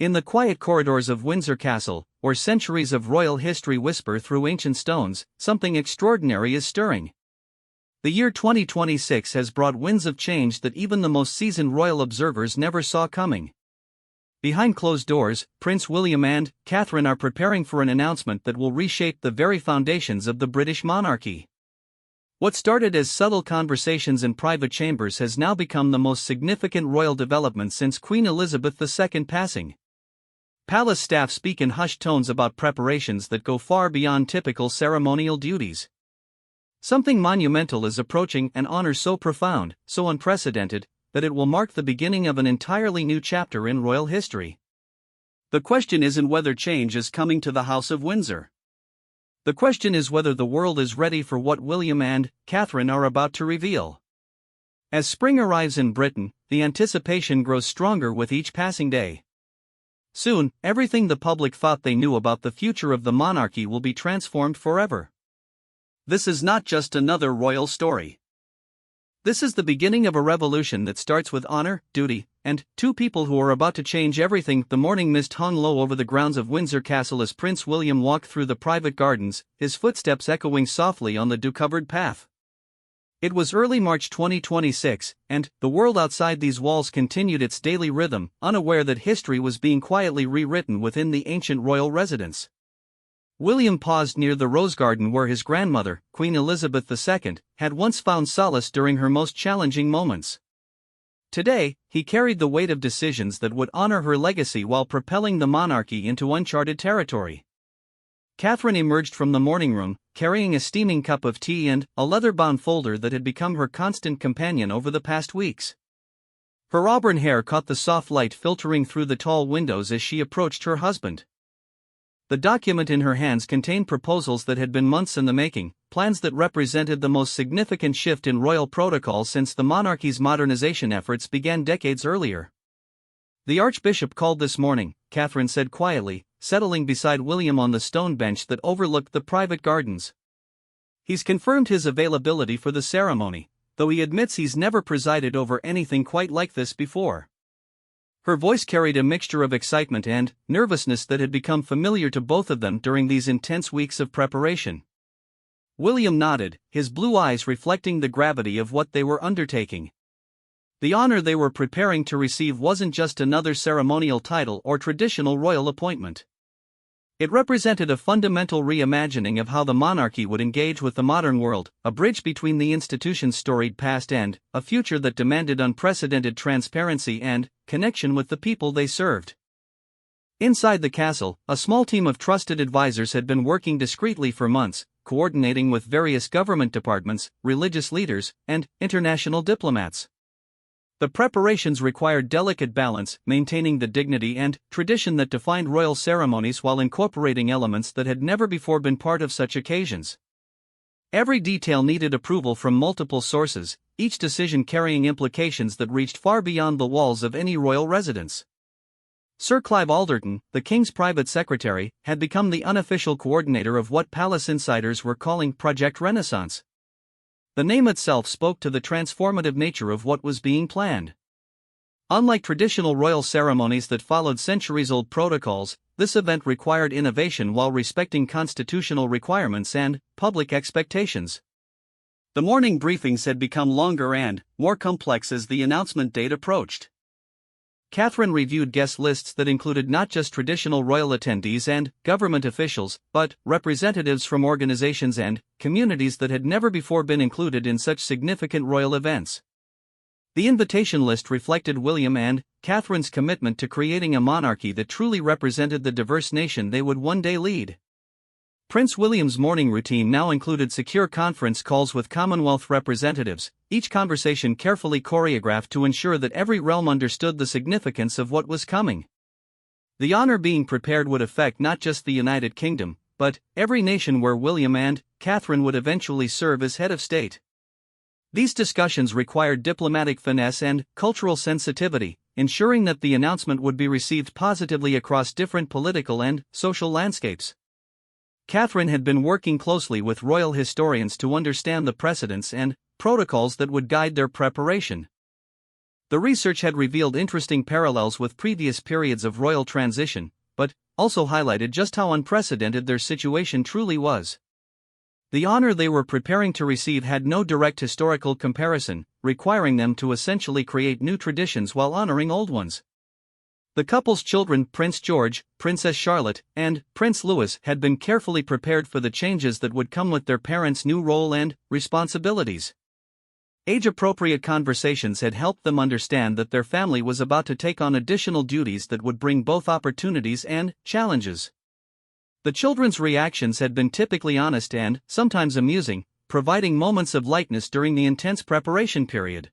In the quiet corridors of Windsor Castle, where centuries of royal history whisper through ancient stones, something extraordinary is stirring. The year 2026 has brought winds of change that even the most seasoned royal observers never saw coming. Behind closed doors, Prince William and Catherine are preparing for an announcement that will reshape the very foundations of the British monarchy. What started as subtle conversations in private chambers has now become the most significant royal development since Queen Elizabeth II's passing. Palace staff speak in hushed tones about preparations that go far beyond typical ceremonial duties. Something monumental is approaching, an honor so profound, so unprecedented, that it will mark the beginning of an entirely new chapter in royal history. The question isn't whether change is coming to the House of Windsor. The question is whether the world is ready for what William and Catherine are about to reveal. As spring arrives in Britain, the anticipation grows stronger with each passing day. Soon, everything the public thought they knew about the future of the monarchy will be transformed forever. This is not just another royal story. This is the beginning of a revolution that starts with honor, duty, and two people who are about to change everything. The morning mist hung low over the grounds of Windsor Castle as Prince William walked through the private gardens, his footsteps echoing softly on the dew-covered path. It was early March 2026, and the world outside these walls continued its daily rhythm, unaware that history was being quietly rewritten within the ancient royal residence. William paused near the rose garden where his grandmother, Queen Elizabeth II, had once found solace during her most challenging moments. Today, he carried the weight of decisions that would honor her legacy while propelling the monarchy into uncharted territory. Catherine emerged from the morning room, carrying a steaming cup of tea and a leather-bound folder that had become her constant companion over the past weeks. Her auburn hair caught the soft light filtering through the tall windows as she approached her husband. The document in her hands contained proposals that had been months in the making, plans that represented the most significant shift in royal protocol since the monarchy's modernization efforts began decades earlier. "The Archbishop called this morning," Catherine said quietly, settling beside William on the stone bench that overlooked the private gardens. "He's confirmed his availability for the ceremony, though he admits he's never presided over anything quite like this before." Her voice carried a mixture of excitement and nervousness that had become familiar to both of them during these intense weeks of preparation. William nodded, his blue eyes reflecting the gravity of what they were undertaking. The honor they were preparing to receive wasn't just another ceremonial title or traditional royal appointment. It represented a fundamental reimagining of how the monarchy would engage with the modern world, a bridge between the institution's storied past and a future that demanded unprecedented transparency and connection with the people they served. Inside the castle, a small team of trusted advisors had been working discreetly for months, coordinating with various government departments, religious leaders, and international diplomats. The preparations required delicate balance, maintaining the dignity and tradition that defined royal ceremonies while incorporating elements that had never before been part of such occasions. Every detail needed approval from multiple sources, each decision carrying implications that reached far beyond the walls of any royal residence. Sir Clive Alderton, the King's private secretary, had become the unofficial coordinator of what palace insiders were calling Project Renaissance. The name itself spoke to the transformative nature of what was being planned. Unlike traditional royal ceremonies that followed centuries-old protocols, this event required innovation while respecting constitutional requirements and public expectations. The morning briefings had become longer and more complex as the announcement date approached. Catherine reviewed guest lists that included not just traditional royal attendees and government officials, but representatives from organizations and communities that had never before been included in such significant royal events. The invitation list reflected William and Catherine's commitment to creating a monarchy that truly represented the diverse nation they would one day lead. Prince William's morning routine now included secure conference calls with Commonwealth representatives, each conversation carefully choreographed to ensure that every realm understood the significance of what was coming. The honor being prepared would affect not just the United Kingdom, but every nation where William and Catherine would eventually serve as head of state. These discussions required diplomatic finesse and cultural sensitivity, ensuring that the announcement would be received positively across different political and social landscapes. Catherine had been working closely with royal historians to understand the precedents and protocols that would guide their preparation. The research had revealed interesting parallels with previous periods of royal transition, but also highlighted just how unprecedented their situation truly was. The honor they were preparing to receive had no direct historical comparison, requiring them to essentially create new traditions while honoring old ones. The couple's children, Prince George, Princess Charlotte, and Prince Louis, had been carefully prepared for the changes that would come with their parents' new role and responsibilities. Age-appropriate conversations had helped them understand that their family was about to take on additional duties that would bring both opportunities and challenges. The children's reactions had been typically honest and, sometimes amusing, providing moments of lightness during the intense preparation period.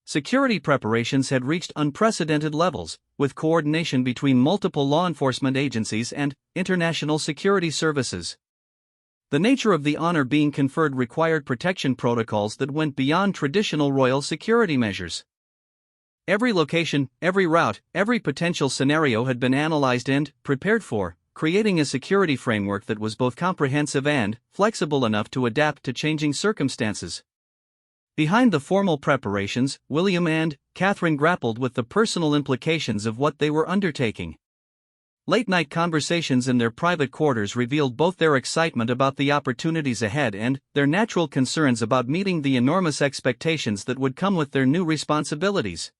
Security preparations had reached unprecedented levels, with coordination between multiple law enforcement agencies and international security services. The nature of the honor being conferred required protection protocols that went beyond traditional royal security measures. Every location, every route, every potential scenario had been analyzed and prepared for, creating a security framework that was both comprehensive and flexible enough to adapt to changing circumstances. Behind the formal preparations, William and Catherine grappled with the personal implications of what they were undertaking. Late-night conversations in their private quarters revealed both their excitement about the opportunities ahead and their natural concerns about meeting the enormous expectations that would come with their new responsibilities.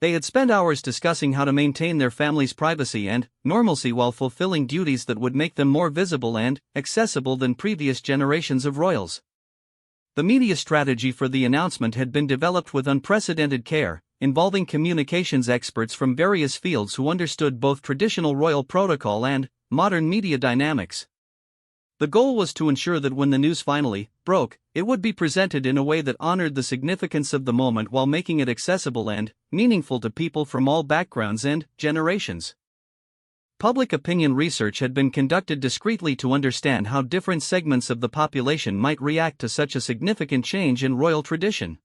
They had spent hours discussing how to maintain their family's privacy and normalcy while fulfilling duties that would make them more visible and accessible than previous generations of royals. The media strategy for the announcement had been developed with unprecedented care, involving communications experts from various fields who understood both traditional royal protocol and modern media dynamics. The goal was to ensure that when the news finally broke, it would be presented in a way that honored the significance of the moment while making it accessible and meaningful to people from all backgrounds and generations. Public opinion research had been conducted discreetly to understand how different segments of the population might react to such a significant change in royal tradition.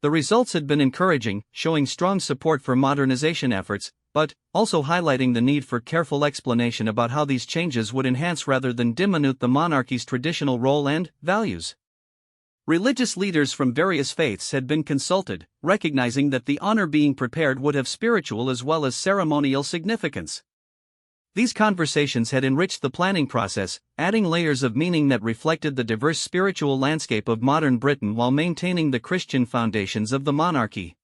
The results had been encouraging, showing strong support for modernization efforts, but also highlighting the need for careful explanation about how these changes would enhance rather than diminish the monarchy's traditional role and values. Religious leaders from various faiths had been consulted, recognizing that the honor being prepared would have spiritual as well as ceremonial significance. These conversations had enriched the planning process, adding layers of meaning that reflected the diverse spiritual landscape of modern Britain while maintaining the Christian foundations of the monarchy.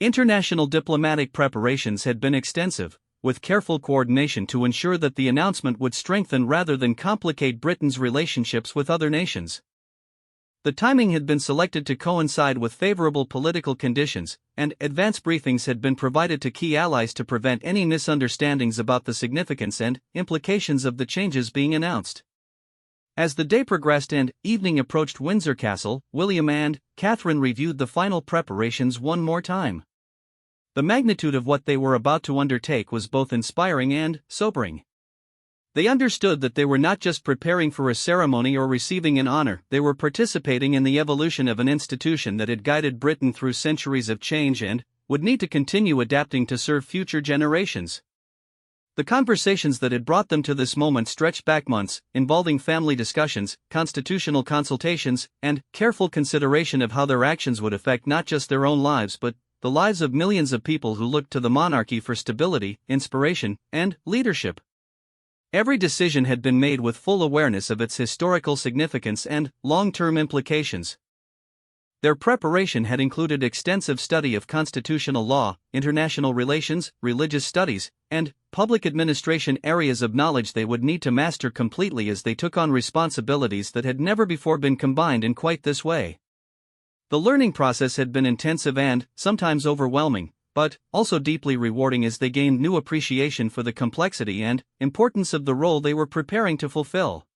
International diplomatic preparations had been extensive, with careful coordination to ensure that the announcement would strengthen rather than complicate Britain's relationships with other nations. The timing had been selected to coincide with favorable political conditions, and advance briefings had been provided to key allies to prevent any misunderstandings about the significance and implications of the changes being announced. As the day progressed and evening approached Windsor Castle, William and Catherine reviewed the final preparations one more time. The magnitude of what they were about to undertake was both inspiring and sobering. They understood that they were not just preparing for a ceremony or receiving an honor, they were participating in the evolution of an institution that had guided Britain through centuries of change and would need to continue adapting to serve future generations. The conversations that had brought them to this moment stretched back months, involving family discussions, constitutional consultations, and careful consideration of how their actions would affect not just their own lives but the lives of millions of people who looked to the monarchy for stability, inspiration, and leadership. Every decision had been made with full awareness of its historical significance and long-term implications. Their preparation had included extensive study of constitutional law, international relations, religious studies, and public administration, areas of knowledge they would need to master completely as they took on responsibilities that had never before been combined in quite this way. The learning process had been intensive and, sometimes overwhelming, but also deeply rewarding as they gained new appreciation for the complexity and importance of the role they were preparing to fulfill.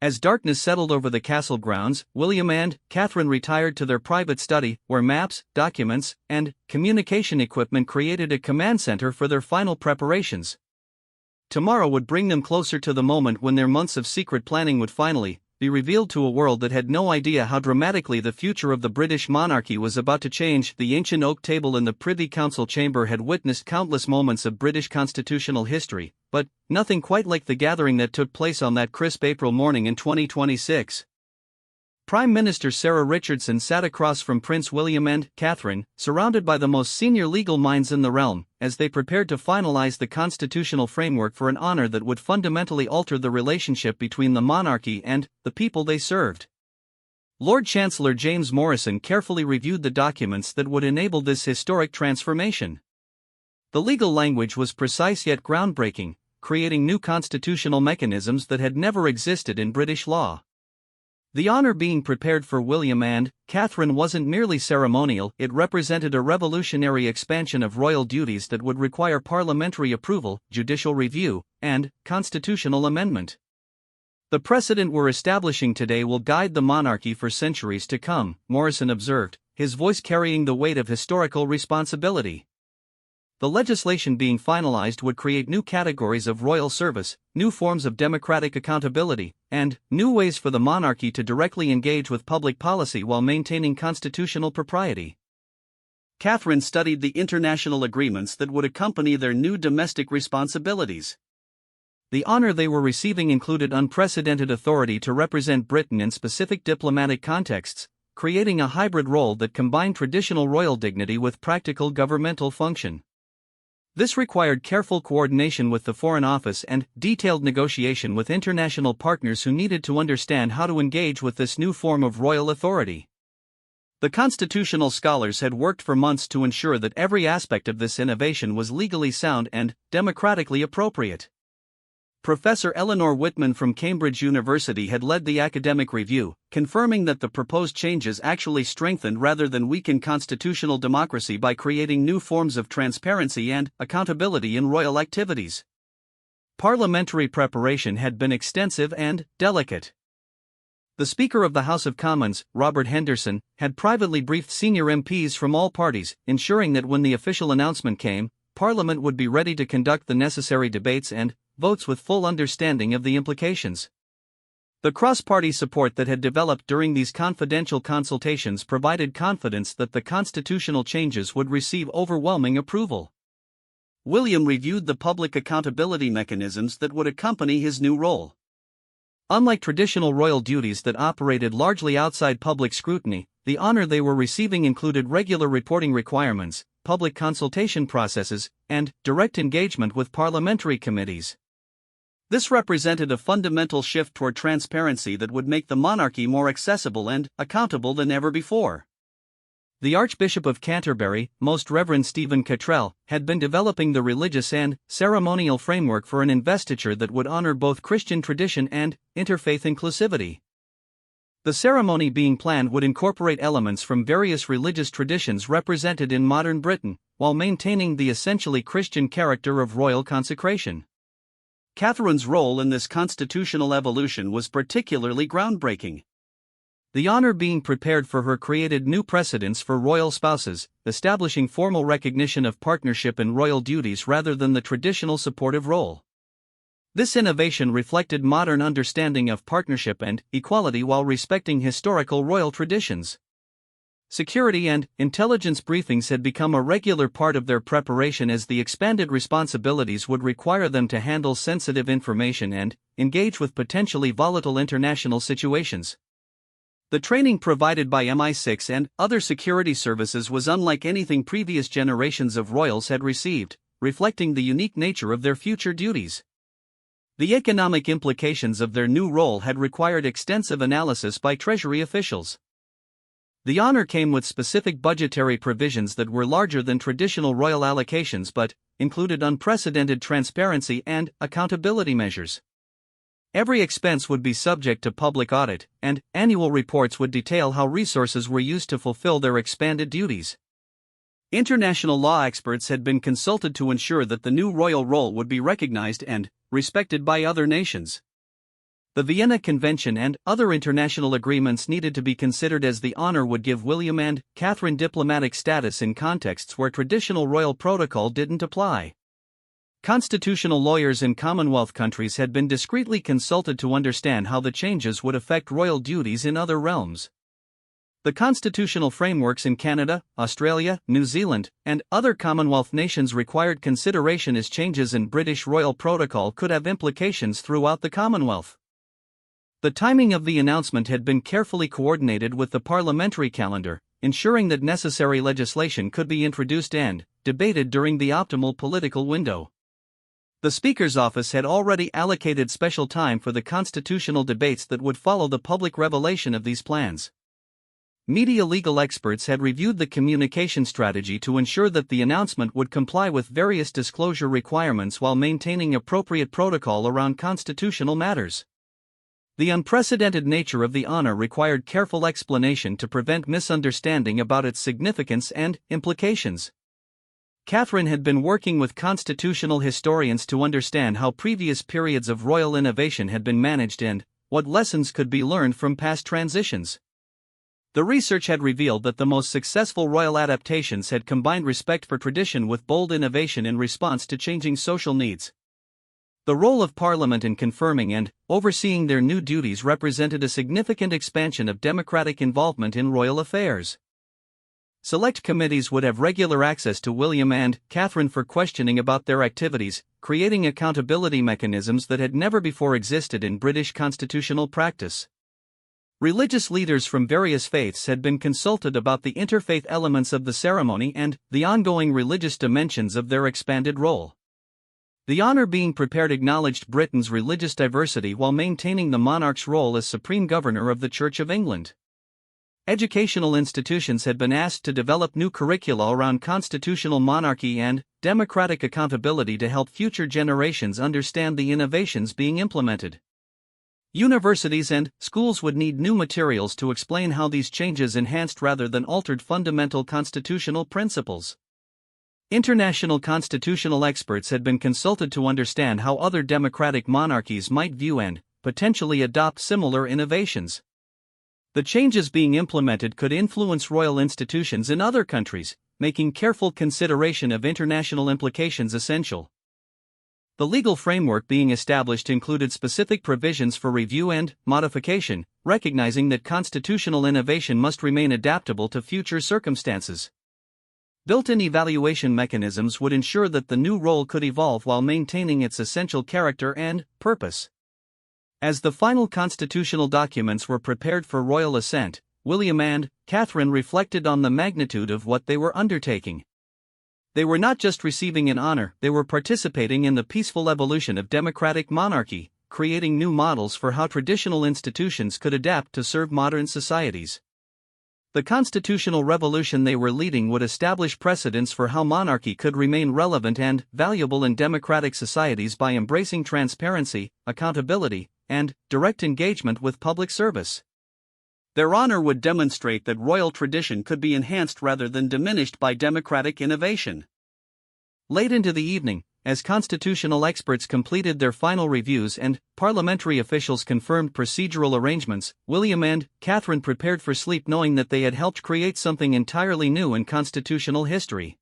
As darkness settled over the castle grounds, William and Catherine retired to their private study, where maps, documents, and communication equipment created a command center for their final preparations. Tomorrow would bring them closer to the moment when their months of secret planning would finally be revealed to a world that had no idea how dramatically the future of the British monarchy was about to change. The ancient oak table in the Privy Council chamber had witnessed countless moments of British constitutional history, but nothing quite like the gathering that took place on that crisp April morning in 2026. Prime Minister Sarah Richardson sat across from Prince William and Catherine, surrounded by the most senior legal minds in the realm, as they prepared to finalize the constitutional framework for an honor that would fundamentally alter the relationship between the monarchy and the people they served. Lord Chancellor James Morrison carefully reviewed the documents that would enable this historic transformation. The legal language was precise yet groundbreaking, creating new constitutional mechanisms that had never existed in British law. The honor being prepared for William and Catherine wasn't merely ceremonial, it represented a revolutionary expansion of royal duties that would require parliamentary approval, judicial review, and constitutional amendment. The precedent we're establishing today will guide the monarchy for centuries to come, Morrison observed, his voice carrying the weight of historical responsibility. The legislation being finalized would create new categories of royal service, new forms of democratic accountability, and new ways for the monarchy to directly engage with public policy while maintaining constitutional propriety. Catherine studied the international agreements that would accompany their new domestic responsibilities. The honor they were receiving included unprecedented authority to represent Britain in specific diplomatic contexts, creating a hybrid role that combined traditional royal dignity with practical governmental function. This required careful coordination with the Foreign Office and detailed negotiation with international partners who needed to understand how to engage with this new form of royal authority. The constitutional scholars had worked for months to ensure that every aspect of this innovation was legally sound and democratically appropriate. Professor Eleanor Whitman from Cambridge University had led the academic review, confirming that the proposed changes actually strengthened rather than weakened constitutional democracy by creating new forms of transparency and accountability in royal activities. Parliamentary preparation had been extensive and delicate. The Speaker of the House of Commons, Robert Henderson, had privately briefed senior MPs from all parties, ensuring that when the official announcement came, Parliament would be ready to conduct the necessary debates and votes with full understanding of the implications. The cross-party support that had developed during these confidential consultations provided confidence that the constitutional changes would receive overwhelming approval. William reviewed the public accountability mechanisms that would accompany his new role. Unlike traditional royal duties that operated largely outside public scrutiny, the honor they were receiving included regular reporting requirements, public consultation processes, and direct engagement with parliamentary committees. This represented a fundamental shift toward transparency that would make the monarchy more accessible and accountable than ever before. The Archbishop of Canterbury, Most Reverend Stephen Cottrell, had been developing the religious and ceremonial framework for an investiture that would honor both Christian tradition and interfaith inclusivity. The ceremony being planned would incorporate elements from various religious traditions represented in modern Britain, while maintaining the essentially Christian character of royal consecration. Catherine's role in this constitutional evolution was particularly groundbreaking. The honor being prepared for her created new precedents for royal spouses, establishing formal recognition of partnership in royal duties rather than the traditional supportive role. This innovation reflected modern understanding of partnership and equality while respecting historical royal traditions. Security and intelligence briefings had become a regular part of their preparation as the expanded responsibilities would require them to handle sensitive information and engage with potentially volatile international situations. The training provided by MI6 and other security services was unlike anything previous generations of royals had received, reflecting the unique nature of their future duties. The economic implications of their new role had required extensive analysis by Treasury officials. The honor came with specific budgetary provisions that were larger than traditional royal allocations but included unprecedented transparency and accountability measures. Every expense would be subject to public audit, and annual reports would detail how resources were used to fulfill their expanded duties. International law experts had been consulted to ensure that the new royal role would be recognized and respected by other nations. The Vienna Convention and other international agreements needed to be considered as the honor would give William and Catherine diplomatic status in contexts where traditional royal protocol didn't apply. Constitutional lawyers in Commonwealth countries had been discreetly consulted to understand how the changes would affect royal duties in other realms. The constitutional frameworks in Canada, Australia, New Zealand, and other Commonwealth nations required consideration as changes in British royal protocol could have implications throughout the Commonwealth. The timing of the announcement had been carefully coordinated with the parliamentary calendar, ensuring that necessary legislation could be introduced and debated during the optimal political window. The Speaker's office had already allocated special time for the constitutional debates that would follow the public revelation of these plans. Media legal experts had reviewed the communication strategy to ensure that the announcement would comply with various disclosure requirements while maintaining appropriate protocol around constitutional matters. The unprecedented nature of the honor required careful explanation to prevent misunderstanding about its significance and implications. Catherine had been working with constitutional historians to understand how previous periods of royal innovation had been managed and what lessons could be learned from past transitions. The research had revealed that the most successful royal adaptations had combined respect for tradition with bold innovation in response to changing social needs. The role of Parliament in confirming and overseeing their new duties represented a significant expansion of democratic involvement in royal affairs. Select committees would have regular access to William and Catherine for questioning about their activities, creating accountability mechanisms that had never before existed in British constitutional practice. Religious leaders from various faiths had been consulted about the interfaith elements of the ceremony and the ongoing religious dimensions of their expanded role. The honor being prepared acknowledged Britain's religious diversity while maintaining the monarch's role as supreme governor of the Church of England. Educational institutions had been asked to develop new curricula around constitutional monarchy and democratic accountability to help future generations understand the innovations being implemented. Universities and schools would need new materials to explain how these changes enhanced rather than altered fundamental constitutional principles. International constitutional experts had been consulted to understand how other democratic monarchies might view and potentially adopt similar innovations. The changes being implemented could influence royal institutions in other countries, making careful consideration of international implications essential. The legal framework being established included specific provisions for review and modification, recognizing that constitutional innovation must remain adaptable to future circumstances. Built-in evaluation mechanisms would ensure that the new role could evolve while maintaining its essential character and purpose. As the final constitutional documents were prepared for royal assent, William and Catherine reflected on the magnitude of what they were undertaking. They were not just receiving an honor, they were participating in the peaceful evolution of democratic monarchy, creating new models for how traditional institutions could adapt to serve modern societies. The constitutional revolution they were leading would establish precedents for how monarchy could remain relevant and valuable in democratic societies by embracing transparency, accountability, and direct engagement with public service. Their honor would demonstrate that royal tradition could be enhanced rather than diminished by democratic innovation. Late into the evening, as constitutional experts completed their final reviews and parliamentary officials confirmed procedural arrangements, William and Catherine prepared for sleep knowing that they had helped create something entirely new in constitutional history.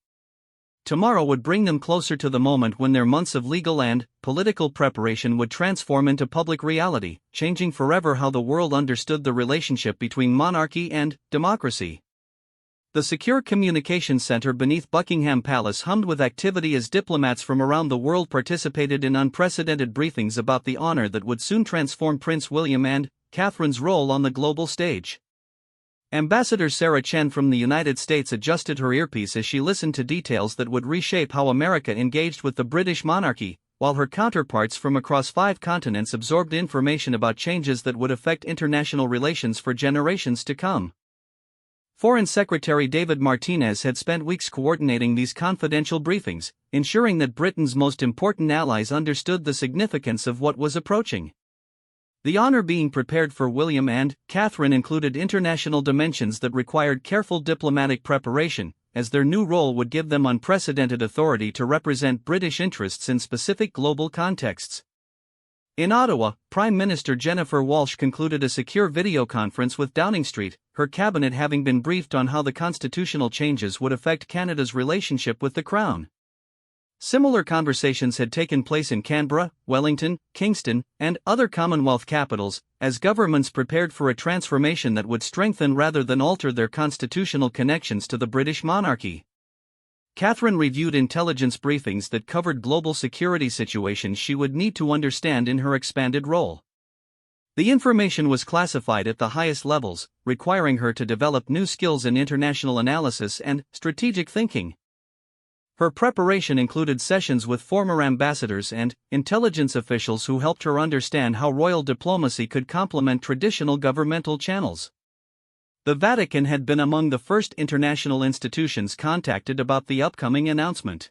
Tomorrow would bring them closer to the moment when their months of legal and political preparation would transform into public reality, changing forever how the world understood the relationship between monarchy and democracy. The secure communications center beneath Buckingham Palace hummed with activity as diplomats from around the world participated in unprecedented briefings about the honor that would soon transform Prince William and Catherine's role on the global stage. Ambassador Sarah Chen from the United States adjusted her earpiece as she listened to details that would reshape how America engaged with the British monarchy, while her counterparts from across 5 continents absorbed information about changes that would affect international relations for generations to come. Foreign Secretary David Martinez had spent weeks coordinating these confidential briefings, ensuring that Britain's most important allies understood the significance of what was approaching. The honor being prepared for William and Catherine included international dimensions that required careful diplomatic preparation, as their new role would give them unprecedented authority to represent British interests in specific global contexts. In Ottawa, Prime Minister Jennifer Walsh concluded a secure video conference with Downing Street, her cabinet having been briefed on how the constitutional changes would affect Canada's relationship with the Crown. Similar conversations had taken place in Canberra, Wellington, Kingston, and other Commonwealth capitals, as governments prepared for a transformation that would strengthen rather than alter their constitutional connections to the British monarchy. Catherine reviewed intelligence briefings that covered global security situations she would need to understand in her expanded role. The information was classified at the highest levels, requiring her to develop new skills in international analysis and strategic thinking. Her preparation included sessions with former ambassadors and intelligence officials who helped her understand how royal diplomacy could complement traditional governmental channels. The Vatican had been among the first international institutions contacted about the upcoming announcement.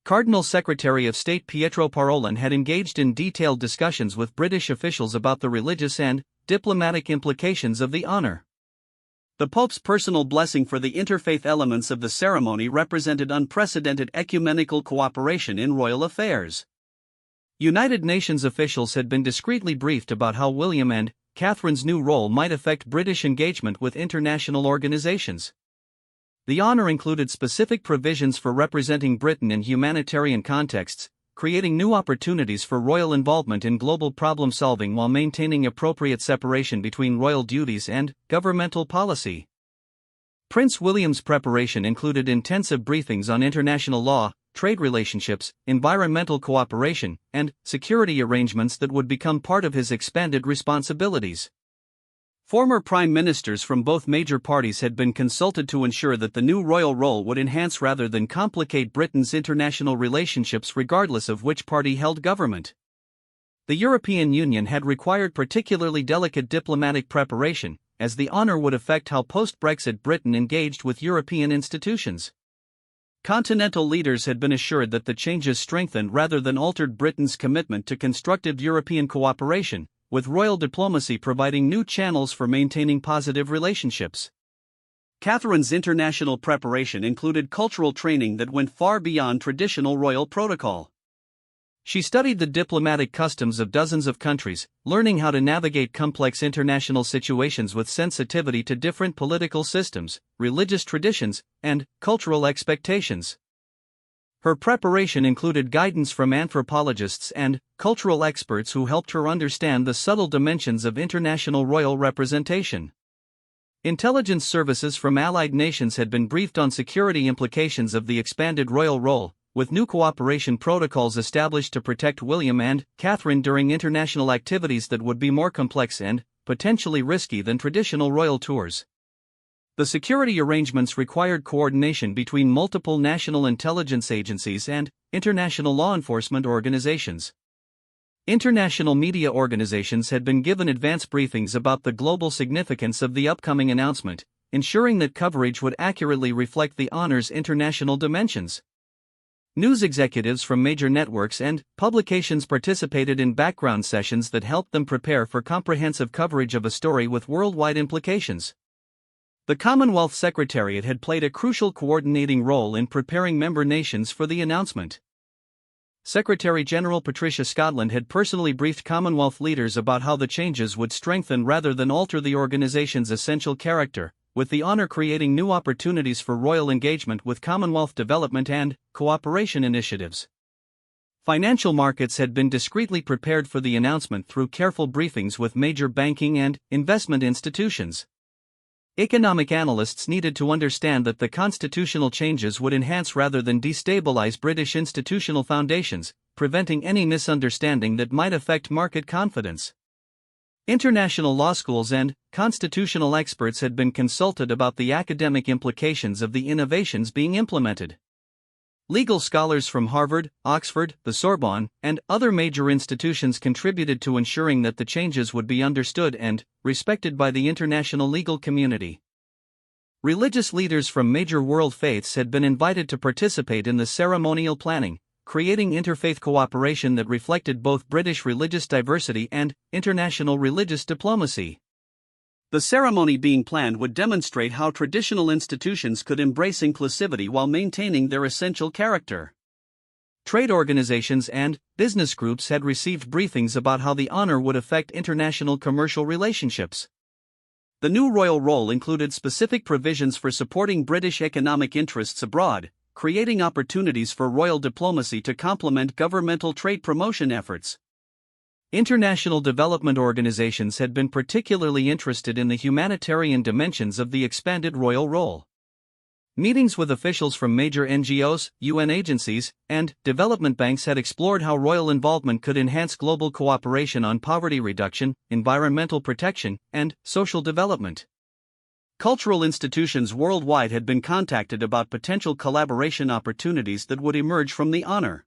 Cardinal Secretary of State Pietro Parolin had engaged in detailed discussions with British officials about the religious and diplomatic implications of the honor. The Pope's personal blessing for the interfaith elements of the ceremony represented unprecedented ecumenical cooperation in royal affairs. United Nations officials had been discreetly briefed about how William and Catherine's new role might affect British engagement with international organizations. The honor included specific provisions for representing Britain in humanitarian contexts, creating new opportunities for royal involvement in global problem-solving while maintaining appropriate separation between royal duties and governmental policy. Prince William's preparation included intensive briefings on international law, trade relationships, environmental cooperation, and security arrangements that would become part of his expanded responsibilities. Former prime ministers from both major parties had been consulted to ensure that the new royal role would enhance rather than complicate Britain's international relationships regardless of which party held government. The European Union had required particularly delicate diplomatic preparation, as the honor would affect how post-Brexit Britain engaged with European institutions. Continental leaders had been assured that the changes strengthened rather than altered Britain's commitment to constructive European cooperation, with royal diplomacy providing new channels for maintaining positive relationships. Catherine's international preparation included cultural training that went far beyond traditional royal protocol. She studied the diplomatic customs of dozens of countries, learning how to navigate complex international situations with sensitivity to different political systems, religious traditions, and cultural expectations. Her preparation included guidance from anthropologists and cultural experts who helped her understand the subtle dimensions of international royal representation. Intelligence services from allied nations had been briefed on security implications of the expanded royal role, with new cooperation protocols established to protect William and Catherine during international activities that would be more complex and potentially risky than traditional royal tours. The security arrangements required coordination between multiple national intelligence agencies and international law enforcement organizations. International media organizations had been given advance briefings about the global significance of the upcoming announcement, ensuring that coverage would accurately reflect the honor's international dimensions. News executives from major networks and publications participated in background sessions that helped them prepare for comprehensive coverage of a story with worldwide implications. The Commonwealth Secretariat had played a crucial coordinating role in preparing member nations for the announcement. Secretary-General Patricia Scotland had personally briefed Commonwealth leaders about how the changes would strengthen rather than alter the organization's essential character, with the honor creating new opportunities for royal engagement with Commonwealth development and cooperation initiatives. Financial markets had been discreetly prepared for the announcement through careful briefings with major banking and investment institutions. Economic analysts needed to understand that the constitutional changes would enhance rather than destabilize British institutional foundations, preventing any misunderstanding that might affect market confidence. International law schools and constitutional experts had been consulted about the academic implications of the innovations being implemented. Legal scholars from Harvard, Oxford, the Sorbonne, and other major institutions contributed to ensuring that the changes would be understood and respected by the international legal community. Religious leaders from major world faiths had been invited to participate in the ceremonial planning, creating interfaith cooperation that reflected both British religious diversity and international religious diplomacy. The ceremony being planned would demonstrate how traditional institutions could embrace inclusivity while maintaining their essential character. Trade organizations and business groups had received briefings about how the honor would affect international commercial relationships. The new royal role included specific provisions for supporting British economic interests abroad, creating opportunities for royal diplomacy to complement governmental trade promotion efforts. International development organizations had been particularly interested in the humanitarian dimensions of the expanded royal role. Meetings with officials from major NGOs, UN agencies, and development banks had explored how royal involvement could enhance global cooperation on poverty reduction, environmental protection, and social development. Cultural institutions worldwide had been contacted about potential collaboration opportunities that would emerge from the honor.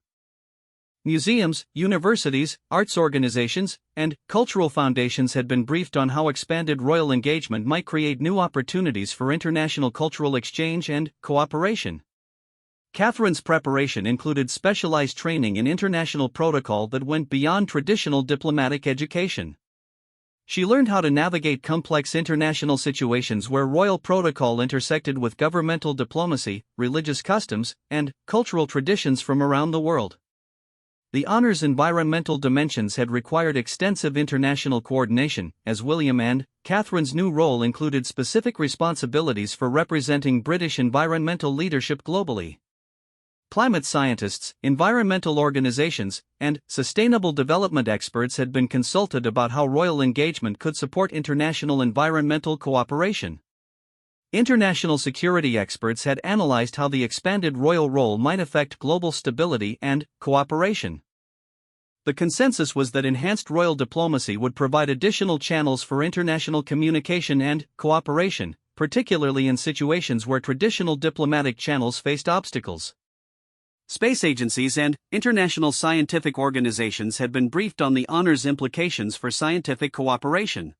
Museums, universities, arts organizations, and cultural foundations had been briefed on how expanded royal engagement might create new opportunities for international cultural exchange and cooperation. Catherine's preparation included specialized training in international protocol that went beyond traditional diplomatic education. She learned how to navigate complex international situations where royal protocol intersected with governmental diplomacy, religious customs, and cultural traditions from around the world. The honor's environmental dimensions had required extensive international coordination, as William and Catherine's new role included specific responsibilities for representing British environmental leadership globally. Climate scientists, environmental organizations, and sustainable development experts had been consulted about how royal engagement could support international environmental cooperation. International security experts had analyzed how the expanded royal role might affect global stability and cooperation. The consensus was that enhanced royal diplomacy would provide additional channels for international communication and cooperation, particularly in situations where traditional diplomatic channels faced obstacles. Space agencies and international scientific organizations had been briefed on the honor's implications for scientific cooperation.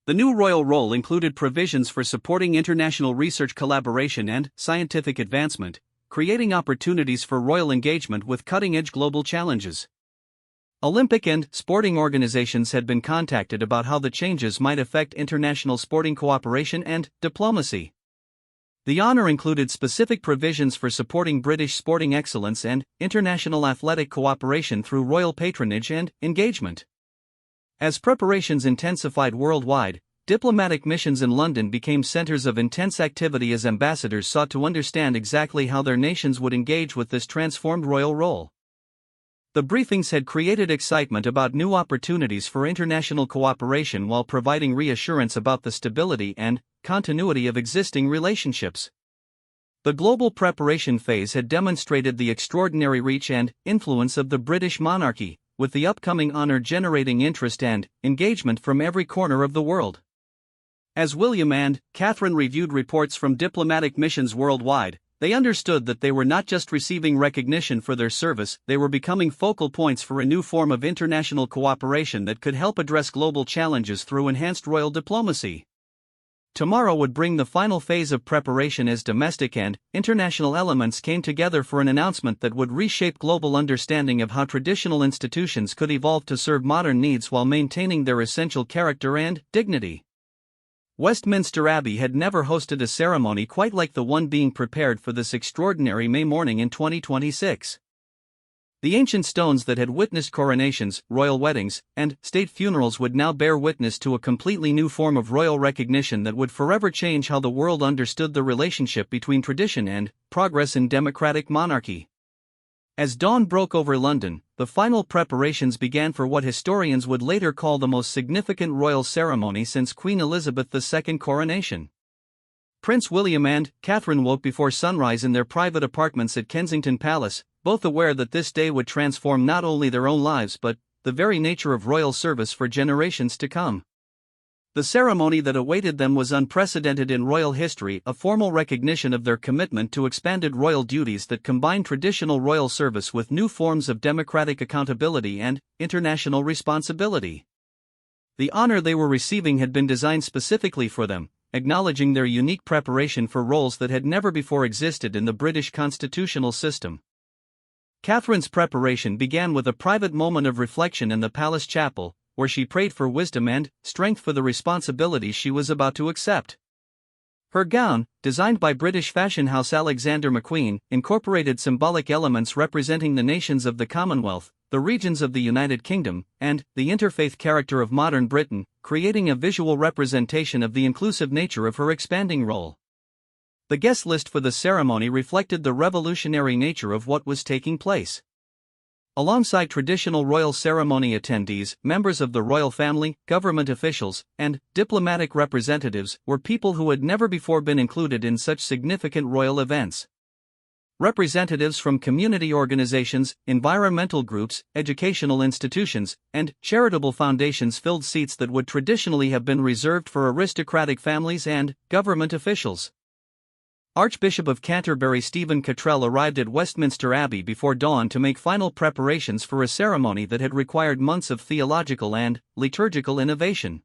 The new royal role included provisions for supporting international research collaboration and scientific advancement, creating opportunities for royal engagement with cutting-edge global challenges. Olympic and sporting organizations had been contacted about how the changes might affect international sporting cooperation and diplomacy. The honor included specific provisions for supporting British sporting excellence and international athletic cooperation through royal patronage and engagement. As preparations intensified worldwide, diplomatic missions in London became centers of intense activity as ambassadors sought to understand exactly how their nations would engage with this transformed royal role. The briefings had created excitement about new opportunities for international cooperation while providing reassurance about the stability and continuity of existing relationships. The global preparation phase had demonstrated the extraordinary reach and influence of the British monarchy, with the upcoming honor generating interest and engagement from every corner of the world. As William and Catherine reviewed reports from diplomatic missions worldwide, they understood that they were not just receiving recognition for their service, they were becoming focal points for a new form of international cooperation that could help address global challenges through enhanced royal diplomacy. Tomorrow would bring the final phase of preparation as domestic and international elements came together for an announcement that would reshape global understanding of how traditional institutions could evolve to serve modern needs while maintaining their essential character and dignity. Westminster Abbey had never hosted a ceremony quite like the one being prepared for this extraordinary May morning in 2026. The ancient stones that had witnessed coronations, royal weddings, and state funerals would now bear witness to a completely new form of royal recognition that would forever change how the world understood the relationship between tradition and progress in democratic monarchy. As dawn broke over London, the final preparations began for what historians would later call the most significant royal ceremony since Queen Elizabeth II's coronation. Prince William and Catherine woke before sunrise in their private apartments at Kensington Palace, both aware that this day would transform not only their own lives but the very nature of royal service for generations to come. The ceremony that awaited them was unprecedented in royal history, a formal recognition of their commitment to expanded royal duties that combine traditional royal service with new forms of democratic accountability and international responsibility. The honor they were receiving had been designed specifically for them, acknowledging their unique preparation for roles that had never before existed in the British constitutional system. Catherine's preparation began with a private moment of reflection in the palace chapel, where she prayed for wisdom and strength for the responsibilities she was about to accept. Her gown, designed by British fashion house Alexander McQueen, incorporated symbolic elements representing the nations of the Commonwealth, the regions of the United Kingdom, and the interfaith character of modern Britain, creating a visual representation of the inclusive nature of her expanding role. The guest list for the ceremony reflected the revolutionary nature of what was taking place. Alongside traditional royal ceremony attendees, members of the royal family, government officials, and diplomatic representatives were people who had never before been included in such significant royal events. Representatives from community organizations, environmental groups, educational institutions, and charitable foundations filled seats that would traditionally have been reserved for aristocratic families and government officials. Archbishop of Canterbury Stephen Cottrell arrived at Westminster Abbey before dawn to make final preparations for a ceremony that had required months of theological and liturgical innovation.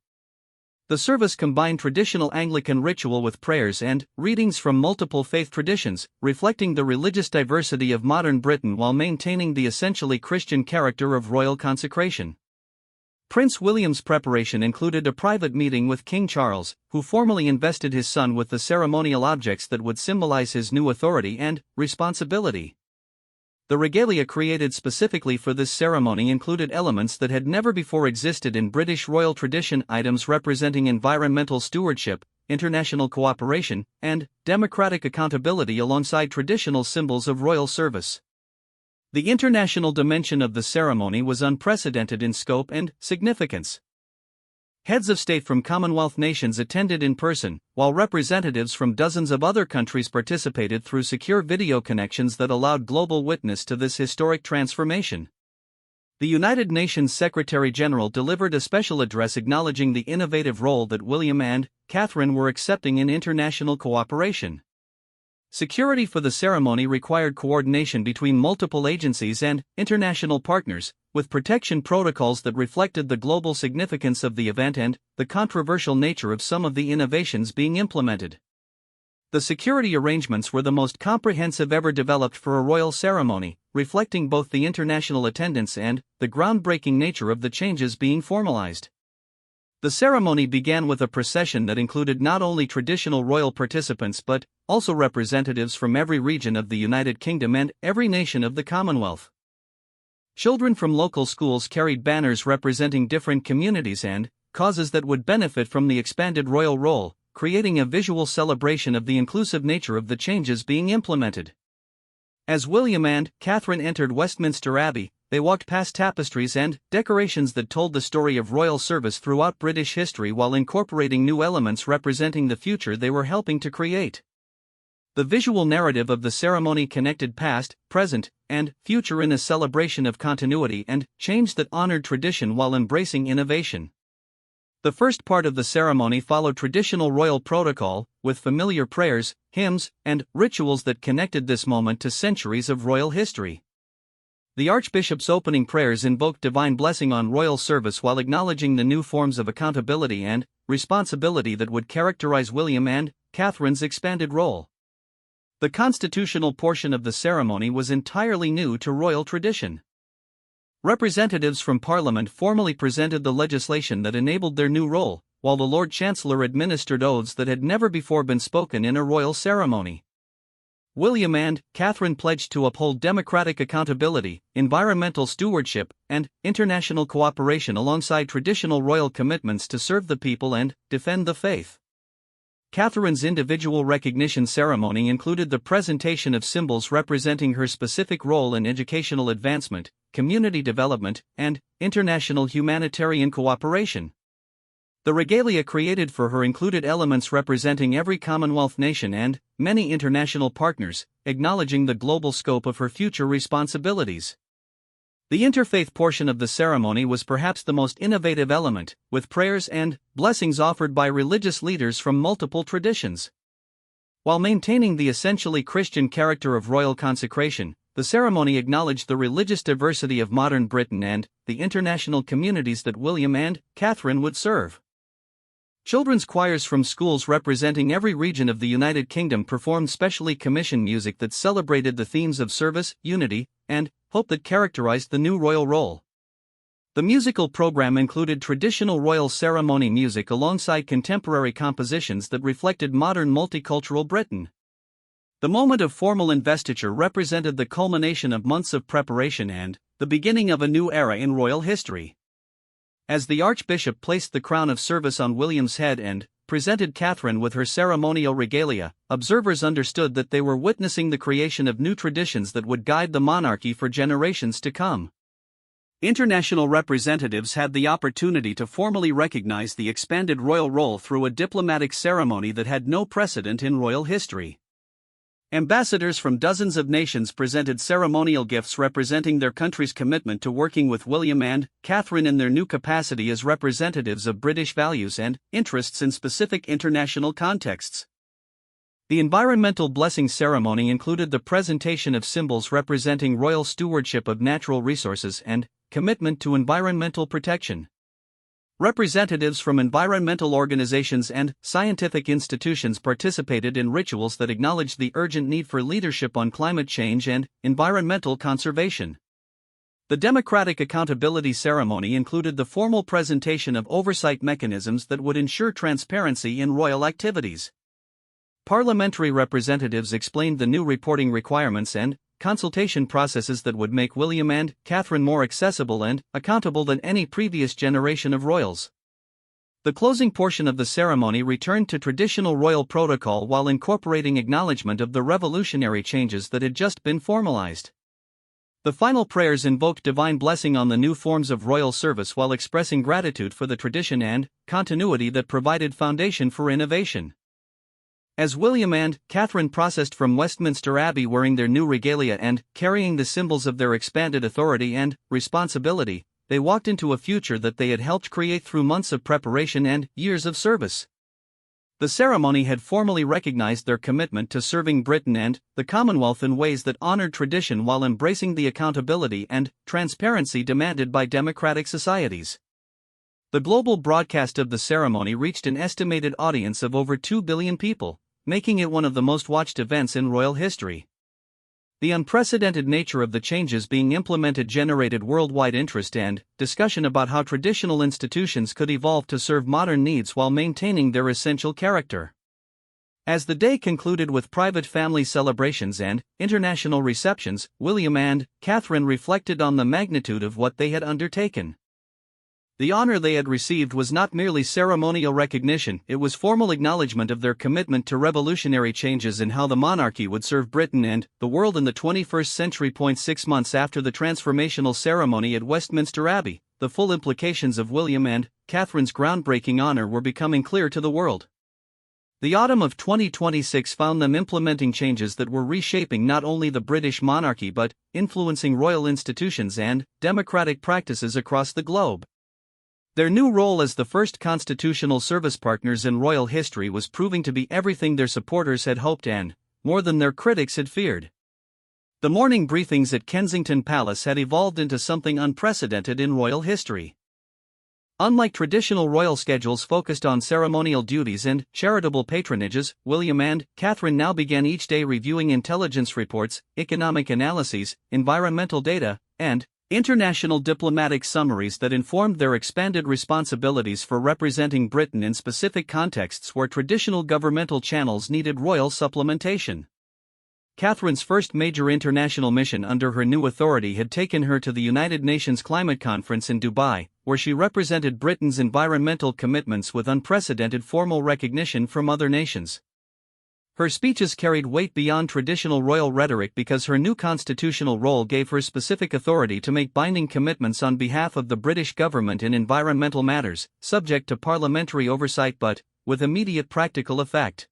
The service combined traditional Anglican ritual with prayers and readings from multiple faith traditions, reflecting the religious diversity of modern Britain while maintaining the essentially Christian character of royal consecration. Prince William's preparation included a private meeting with King Charles, who formally invested his son with the ceremonial objects that would symbolize his new authority and responsibility. The regalia created specifically for this ceremony included elements that had never before existed in British royal tradition, items representing environmental stewardship, international cooperation, and democratic accountability alongside traditional symbols of royal service. The international dimension of the ceremony was unprecedented in scope and significance. Heads of state from Commonwealth nations attended in person, while representatives from dozens of other countries participated through secure video connections that allowed global witness to this historic transformation. The United Nations Secretary-General delivered a special address acknowledging the innovative role that William and Catherine were accepting in international cooperation. Security for the ceremony required coordination between multiple agencies and international partners, with protection protocols that reflected the global significance of the event and the controversial nature of some of the innovations being implemented. The security arrangements were the most comprehensive ever developed for a royal ceremony, reflecting both the international attendance and the groundbreaking nature of the changes being formalized. The ceremony began with a procession that included not only traditional royal participants but also representatives from every region of the United Kingdom and every nation of the Commonwealth. Children from local schools carried banners representing different communities and causes that would benefit from the expanded royal role, creating a visual celebration of the inclusive nature of the changes being implemented. As William and Catherine entered Westminster Abbey, they walked past tapestries and decorations that told the story of royal service throughout British history while incorporating new elements representing the future they were helping to create. The visual narrative of the ceremony connected past, present, and future in a celebration of continuity and change that honored tradition while embracing innovation. The first part of the ceremony followed traditional royal protocol, with familiar prayers, hymns, and rituals that connected this moment to centuries of royal history. The Archbishop's opening prayers invoked divine blessing on royal service while acknowledging the new forms of accountability and responsibility that would characterize William and Catherine's expanded role. The constitutional portion of the ceremony was entirely new to royal tradition. Representatives from Parliament formally presented the legislation that enabled their new role, while the Lord Chancellor administered oaths that had never before been spoken in a royal ceremony. William and Catherine pledged to uphold democratic accountability, environmental stewardship, and international cooperation alongside traditional royal commitments to serve the people and defend the faith. Catherine's individual recognition ceremony included the presentation of symbols representing her specific role in educational advancement, community development, and international humanitarian cooperation. The regalia created for her included elements representing every Commonwealth nation and many international partners, acknowledging the global scope of her future responsibilities. The interfaith portion of the ceremony was perhaps the most innovative element, with prayers and blessings offered by religious leaders from multiple traditions. While maintaining the essentially Christian character of royal consecration, the ceremony acknowledged the religious diversity of modern Britain and the international communities that William and Catherine would serve. Children's choirs from schools representing every region of the United Kingdom performed specially commissioned music that celebrated the themes of service, unity, and hope that characterized the new royal role. The musical program included traditional royal ceremony music alongside contemporary compositions that reflected modern multicultural Britain. The moment of formal investiture represented the culmination of months of preparation and the beginning of a new era in royal history. As the Archbishop placed the crown of service on William's head and presented Catherine with her ceremonial regalia, observers understood that they were witnessing the creation of new traditions that would guide the monarchy for generations to come. International representatives had the opportunity to formally recognize the expanded royal role through a diplomatic ceremony that had no precedent in royal history. Ambassadors from dozens of nations presented ceremonial gifts representing their country's commitment to working with William and Catherine in their new capacity as representatives of British values and interests in specific international contexts. The environmental blessing ceremony included the presentation of symbols representing royal stewardship of natural resources and commitment to environmental protection. Representatives from environmental organizations and scientific institutions participated in rituals that acknowledged the urgent need for leadership on climate change and environmental conservation. The Democratic Accountability Ceremony included the formal presentation of oversight mechanisms that would ensure transparency in royal activities. Parliamentary representatives explained the new reporting requirements and consultation processes that would make William and Catherine more accessible and accountable than any previous generation of royals. The closing portion of the ceremony returned to traditional royal protocol while incorporating acknowledgement of the revolutionary changes that had just been formalized. The final prayers invoked divine blessing on the new forms of royal service while expressing gratitude for the tradition and continuity that provided foundation for innovation. As William and Catherine processed from Westminster Abbey wearing their new regalia and carrying the symbols of their expanded authority and responsibility, they walked into a future that they had helped create through months of preparation and years of service. The ceremony had formally recognized their commitment to serving Britain and the Commonwealth in ways that honored tradition while embracing the accountability and transparency demanded by democratic societies. The global broadcast of the ceremony reached an estimated audience of over 2 billion people, making it one of the most watched events in royal history. The unprecedented nature of the changes being implemented generated worldwide interest and discussion about how traditional institutions could evolve to serve modern needs while maintaining their essential character. As the day concluded with private family celebrations and international receptions, William and Catherine reflected on the magnitude of what they had undertaken. The honor they had received was not merely ceremonial recognition, it was formal acknowledgement of their commitment to revolutionary changes in how the monarchy would serve Britain and the world in the 21st century. 6 months after the transformational ceremony at Westminster Abbey, the full implications of William and Catherine's groundbreaking honor were becoming clear to the world. The autumn of 2026 found them implementing changes that were reshaping not only the British monarchy but influencing royal institutions and democratic practices across the globe. Their new role as the first constitutional service partners in royal history was proving to be everything their supporters had hoped and, more than their critics had feared. The morning briefings at Kensington Palace had evolved into something unprecedented in royal history. Unlike traditional royal schedules focused on ceremonial duties and charitable patronages, William and Catherine now began each day reviewing intelligence reports, economic analyses, environmental data, and international diplomatic summaries that informed their expanded responsibilities for representing Britain in specific contexts where traditional governmental channels needed royal supplementation. Catherine's first major international mission under her new authority had taken her to the United Nations Climate Conference in Dubai, where she represented Britain's environmental commitments with unprecedented formal recognition from other nations. Her speeches carried weight beyond traditional royal rhetoric because her new constitutional role gave her specific authority to make binding commitments on behalf of the British government in environmental matters, subject to parliamentary oversight but with immediate practical effect.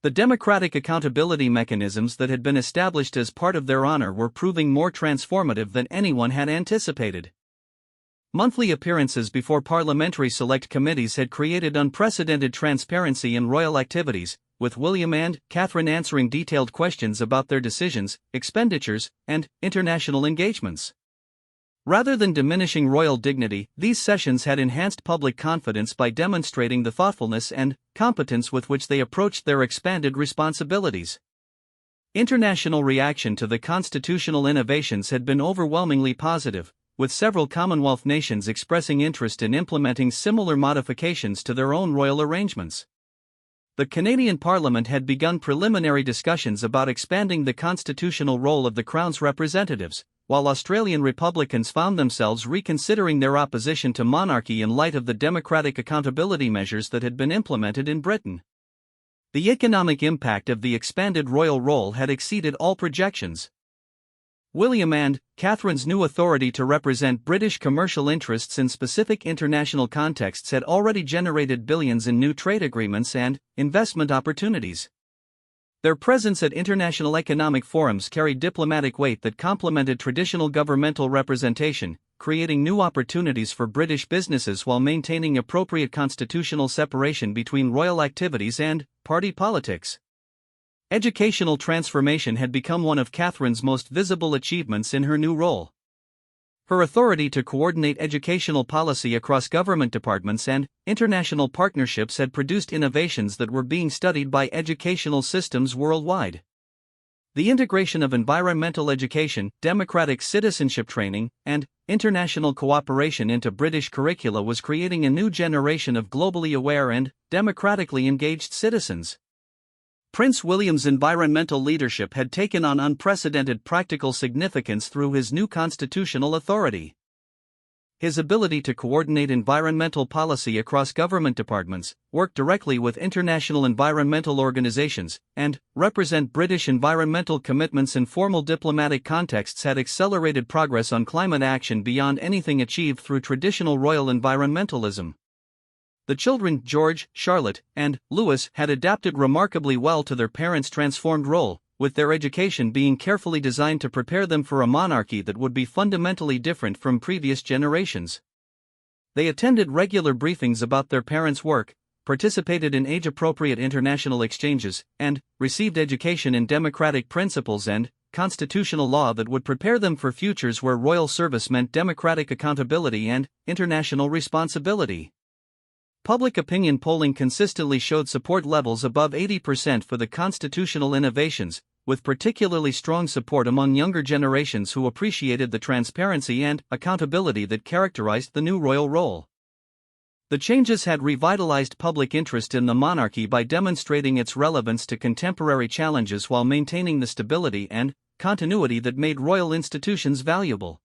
The democratic accountability mechanisms that had been established as part of their honor were proving more transformative than anyone had anticipated. Monthly appearances before parliamentary select committees had created unprecedented transparency in royal activities, with William and Catherine answering detailed questions about their decisions, expenditures, and international engagements. Rather than diminishing royal dignity, these sessions had enhanced public confidence by demonstrating the thoughtfulness and competence with which they approached their expanded responsibilities. International reaction to the constitutional innovations had been overwhelmingly positive, with several Commonwealth nations expressing interest in implementing similar modifications to their own royal arrangements. The Canadian Parliament had begun preliminary discussions about expanding the constitutional role of the Crown's representatives, while Australian Republicans found themselves reconsidering their opposition to monarchy in light of the democratic accountability measures that had been implemented in Britain. The economic impact of the expanded royal role had exceeded all projections. William and Catherine's new authority to represent British commercial interests in specific international contexts had already generated billions in new trade agreements and investment opportunities. Their presence at international economic forums carried diplomatic weight that complemented traditional governmental representation, creating new opportunities for British businesses while maintaining appropriate constitutional separation between royal activities and party politics. Educational transformation had become one of Catherine's most visible achievements in her new role. Her authority to coordinate educational policy across government departments and international partnerships had produced innovations that were being studied by educational systems worldwide. The integration of environmental education, democratic citizenship training, and international cooperation into British curricula was creating a new generation of globally aware and democratically engaged citizens. Prince William's environmental leadership had taken on unprecedented practical significance through his new constitutional authority. His ability to coordinate environmental policy across government departments, work directly with international environmental organizations, and represent British environmental commitments in formal diplomatic contexts had accelerated progress on climate action beyond anything achieved through traditional royal environmentalism. The children, George, Charlotte, and Louis, had adapted remarkably well to their parents' transformed role, with their education being carefully designed to prepare them for a monarchy that would be fundamentally different from previous generations. They attended regular briefings about their parents' work, participated in age-appropriate international exchanges, and received education in democratic principles and constitutional law that would prepare them for futures where royal service meant democratic accountability and international responsibility. Public opinion polling consistently showed support levels above 80% for the constitutional innovations, with particularly strong support among younger generations who appreciated the transparency and accountability that characterized the new royal role. The changes had revitalized public interest in the monarchy by demonstrating its relevance to contemporary challenges while maintaining the stability and continuity that made royal institutions valuable.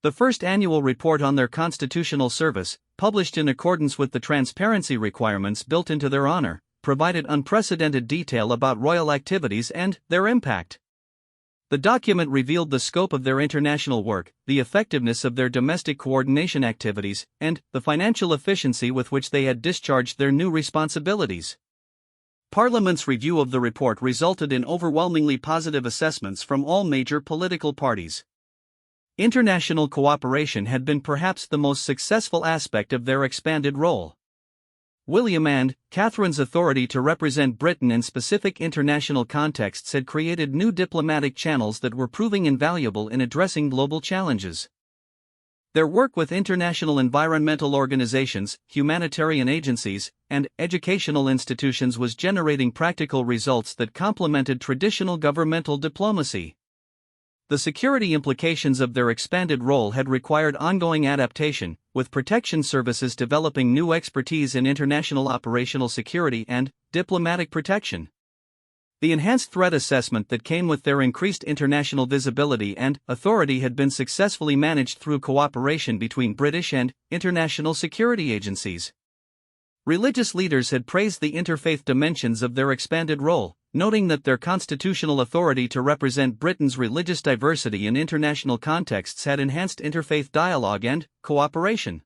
The first annual report on their constitutional service, published in accordance with the transparency requirements built into their honor, provided unprecedented detail about royal activities and their impact. The document revealed the scope of their international work, the effectiveness of their domestic coordination activities, and the financial efficiency with which they had discharged their new responsibilities. Parliament's review of the report resulted in overwhelmingly positive assessments from all major political parties. International cooperation had been perhaps the most successful aspect of their expanded role. William and Catherine's authority to represent Britain in specific international contexts had created new diplomatic channels that were proving invaluable in addressing global challenges. Their work with international environmental organizations, humanitarian agencies, and educational institutions was generating practical results that complemented traditional governmental diplomacy. The security implications of their expanded role had required ongoing adaptation, with protection services developing new expertise in international operational security and diplomatic protection. The enhanced threat assessment that came with their increased international visibility and authority had been successfully managed through cooperation between British and international security agencies. Religious leaders had praised the interfaith dimensions of their expanded role, noting that their constitutional authority to represent Britain's religious diversity in international contexts had enhanced interfaith dialogue and cooperation.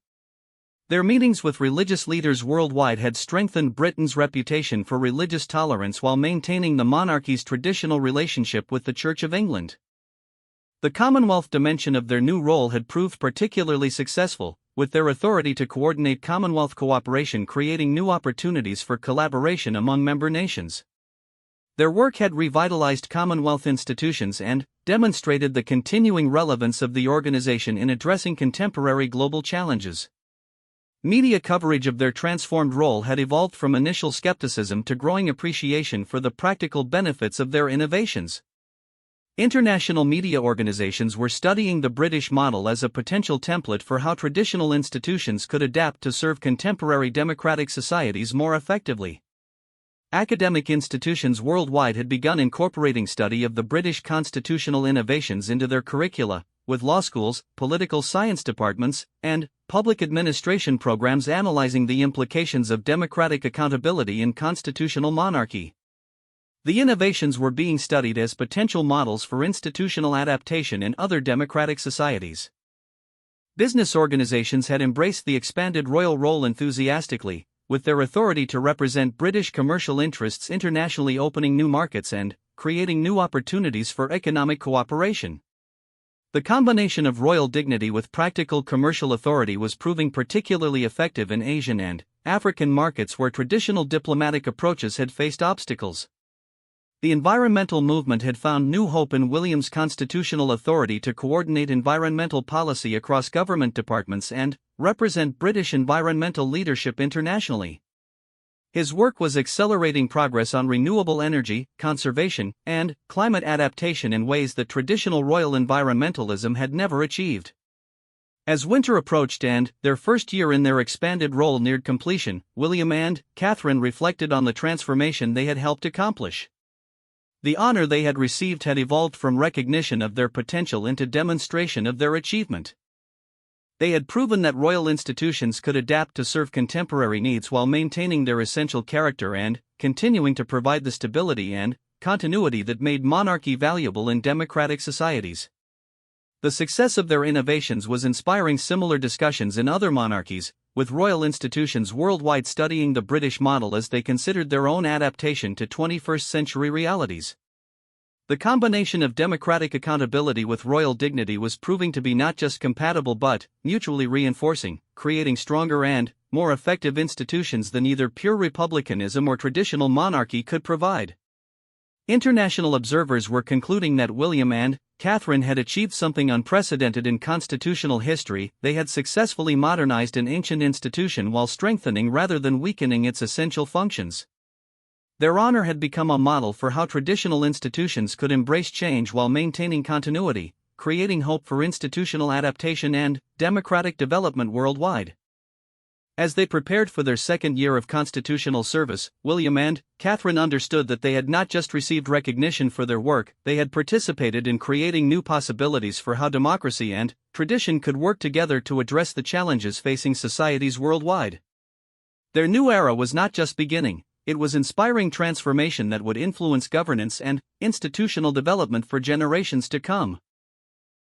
Their meetings with religious leaders worldwide had strengthened Britain's reputation for religious tolerance while maintaining the monarchy's traditional relationship with the Church of England. The Commonwealth dimension of their new role had proved particularly successful, with their authority to coordinate Commonwealth cooperation creating new opportunities for collaboration among member nations. Their work had revitalized Commonwealth institutions and demonstrated the continuing relevance of the organization in addressing contemporary global challenges. Media coverage of their transformed role had evolved from initial skepticism to growing appreciation for the practical benefits of their innovations. International media organizations were studying the British model as a potential template for how traditional institutions could adapt to serve contemporary democratic societies more effectively. Academic institutions worldwide had begun incorporating study of the British constitutional innovations into their curricula, with law schools, political science departments, and public administration programs analyzing the implications of democratic accountability in constitutional monarchy. The innovations were being studied as potential models for institutional adaptation in other democratic societies. Business organizations had embraced the expanded royal role enthusiastically, with their authority to represent British commercial interests internationally opening new markets and creating new opportunities for economic cooperation. The combination of royal dignity with practical commercial authority was proving particularly effective in Asian and African markets where traditional diplomatic approaches had faced obstacles. The environmental movement had found new hope in William's constitutional authority to coordinate environmental policy across government departments and represent British environmental leadership internationally. His work was accelerating progress on renewable energy, conservation, and climate adaptation in ways that traditional royal environmentalism had never achieved. As winter approached and their first year in their expanded role neared completion, William and Catherine reflected on the transformation they had helped accomplish. The honor they had received had evolved from recognition of their potential into demonstration of their achievement. They had proven that royal institutions could adapt to serve contemporary needs while maintaining their essential character and continuing to provide the stability and continuity that made monarchy valuable in democratic societies. The success of their innovations was inspiring similar discussions in other monarchies, with royal institutions worldwide studying the British model as they considered their own adaptation to 21st century realities. The combination of democratic accountability with royal dignity was proving to be not just compatible but mutually reinforcing, creating stronger and more effective institutions than either pure republicanism or traditional monarchy could provide. International observers were concluding that William and Catherine had achieved something unprecedented in constitutional history. They had successfully modernized an ancient institution while strengthening rather than weakening its essential functions. Their honor had become a model for how traditional institutions could embrace change while maintaining continuity, creating hope for institutional adaptation and democratic development worldwide. As they prepared for their second year of constitutional service, William and Catherine understood that they had not just received recognition for their work, they had participated in creating new possibilities for how democracy and tradition could work together to address the challenges facing societies worldwide. Their new era was not just beginning, it was inspiring transformation that would influence governance and institutional development for generations to come.